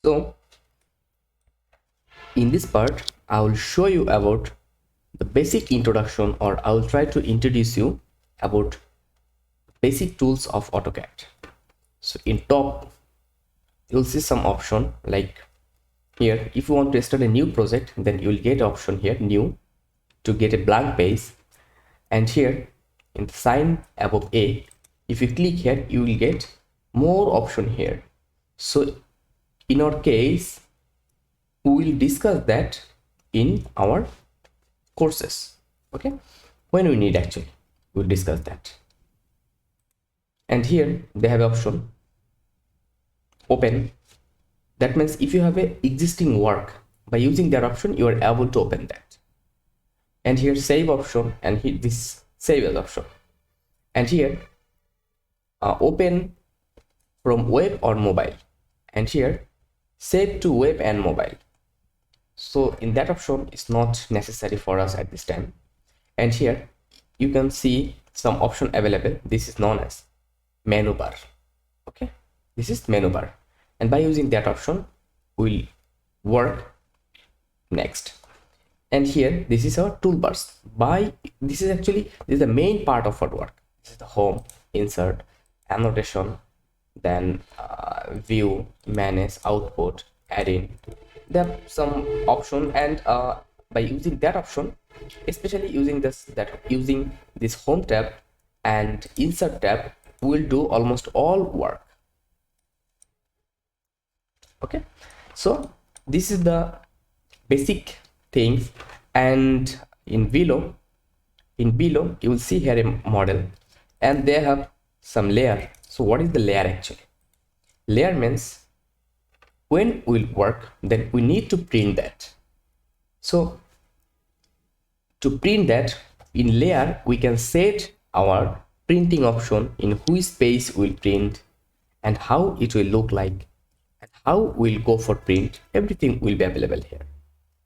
So in this part, I will show you about the basic introduction, or I will try to introduce you about basic tools of AutoCAD. So in top, you'll see some option like here, if you want to start a new project, then you will get option here, new, to get a blank page. And here in the sign above A, if you click here, you will get more option here. So in our case, we will discuss that in our courses. Okay, when we need, actually we'll discuss that. And here they have option open. That means if you have a existing work, by using that option you are able to open that. And here save option, and here this save as option. And here open from web or mobile, and here save to web and mobile. So in that option, it's not necessary for us at this time. And here you can see some option available. This is known as menu bar. Okay, this is menu bar, and by using that option we'll work next. And here this is our toolbars. This is the main part of our work. This is the home, insert, annotation, then view, manage, output, add in. There are some option, and by using that option, especially using this home tab and insert tab, we'll do almost all work. Okay, so this is the basic things. And in below you will see here a model, and they have some layer. So what is the layer actually? Layer means when we'll work, then we need to print that. So to print that, in layer we can set our printing option, in which page we'll print and how it will look like and how we'll go for print. Everything will be available here,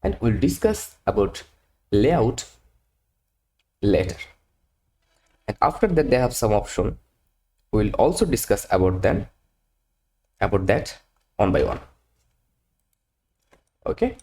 and we'll discuss about layout later. And after that, they have some option. We'll also discuss about that one by one. Okay,